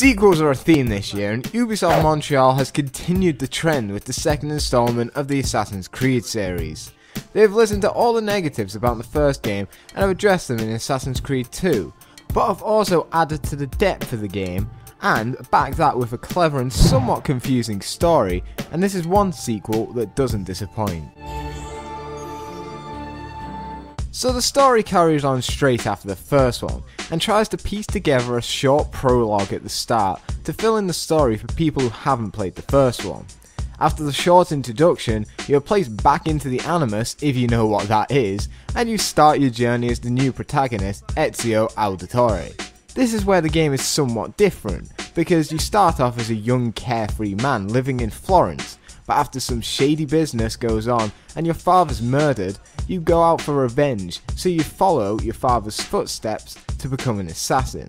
Sequels are a theme this year, and Ubisoft Montreal has continued the trend with the second installment of the Assassin's Creed series. They have listened to all the negatives about the first game and have addressed them in Assassin's Creed 2, but have also added to the depth of the game and backed that with a clever and somewhat confusing story, and this is one sequel that doesn't disappoint. So the story carries on straight after the first one, and tries to piece together a short prologue at the start to fill in the story for people who haven't played the first one. After the short introduction, you are placed back into the Animus, if you know what that is, and you start your journey as the new protagonist, Ezio Auditore. This is where the game is somewhat different, because you start off as a young carefree man living in Florence, but after some shady business goes on and your father's murdered, you go out for revenge, so you follow your father's footsteps to become an assassin.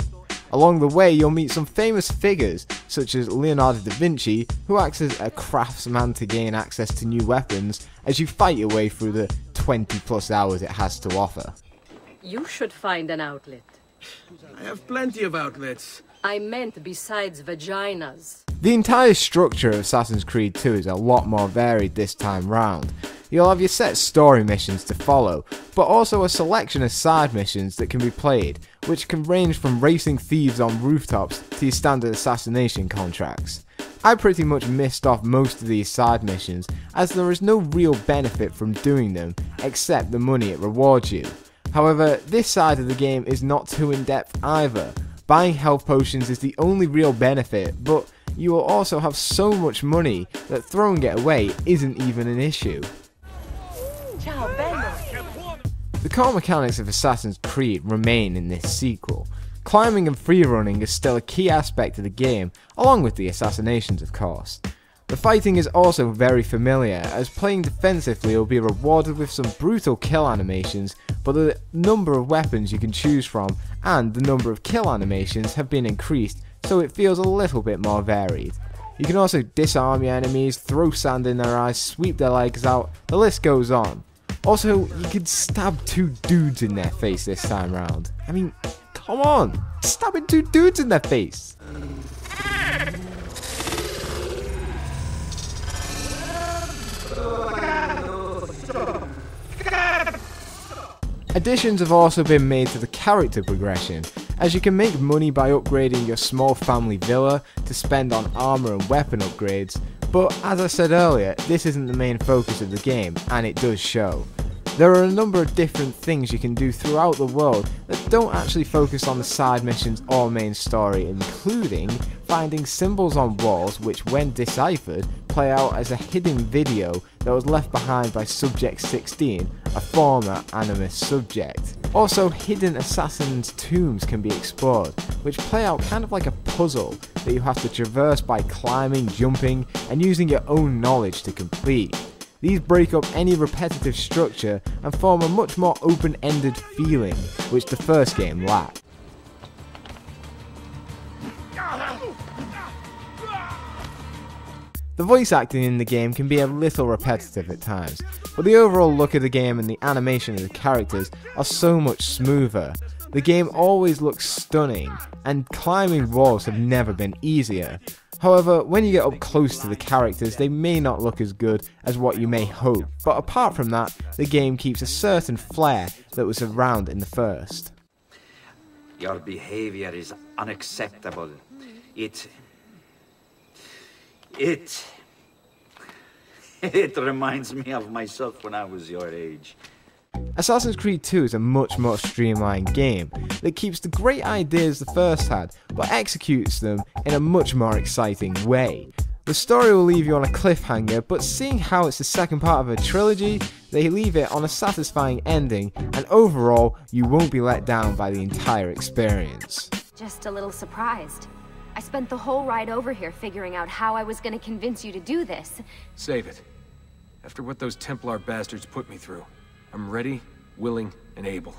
Along the way you'll meet some famous figures such as Leonardo da Vinci, who acts as a craftsman to gain access to new weapons as you fight your way through the 20 plus hours it has to offer. You should find an outlet. I have plenty of outlets. I meant besides vaginas. The entire structure of Assassin's Creed 2 is a lot more varied this time round. You'll have your set story missions to follow, but also a selection of side missions that can be played, which can range from racing thieves on rooftops to your standard assassination contracts. I pretty much missed off most of these side missions, as there is no real benefit from doing them, except the money it rewards you. However, this side of the game is not too in-depth either. Buying health potions is the only real benefit, but you will also have so much money that throwing it away isn't even an issue. The core mechanics of Assassin's Creed remain in this sequel. Climbing and freerunning is still a key aspect of the game, along with the assassinations of course. The fighting is also very familiar, as playing defensively will be rewarded with some brutal kill animations, but the number of weapons you can choose from and the number of kill animations have been increased, so it feels a little bit more varied. You can also disarm your enemies, throw sand in their eyes, sweep their legs out, the list goes on. Also, you can stab two dudes in their face this time round. I mean, come on, stabbing two dudes in their face! Additions have also been made to the character progression, as you can make money by upgrading your small family villa to spend on armor and weapon upgrades, but as I said earlier, this isn't the main focus of the game, and it does show. There are a number of different things you can do throughout the world that don't actually focus on the side missions or main story, including finding symbols on walls which, when deciphered, play out as a hidden video that was left behind by Subject 16, a former Animus subject. Also, hidden assassins' tombs can be explored, which play out kind of like a puzzle that you have to traverse by climbing, jumping, and using your own knowledge to complete. These break up any repetitive structure and form a much more open-ended feeling, which the first game lacked. The voice acting in the game can be a little repetitive at times, but the overall look of the game and the animation of the characters are so much smoother. The game always looks stunning, and climbing walls have never been easier. However, when you get up close to the characters, they may not look as good as what you may hope, but apart from that, the game keeps a certain flair that was around in the first. Your behavior is unacceptable. It reminds me of myself when I was your age. Assassin's Creed 2 is a much more streamlined game that keeps the great ideas the first had, but executes them in a much more exciting way. The story will leave you on a cliffhanger, but seeing how it's the second part of a trilogy, they leave it on a satisfying ending, and overall, you won't be let down by the entire experience. Just a little surprised. I spent the whole ride over here figuring out how I was going to convince you to do this. Save it. After what those Templar bastards put me through, I'm ready, willing, and able.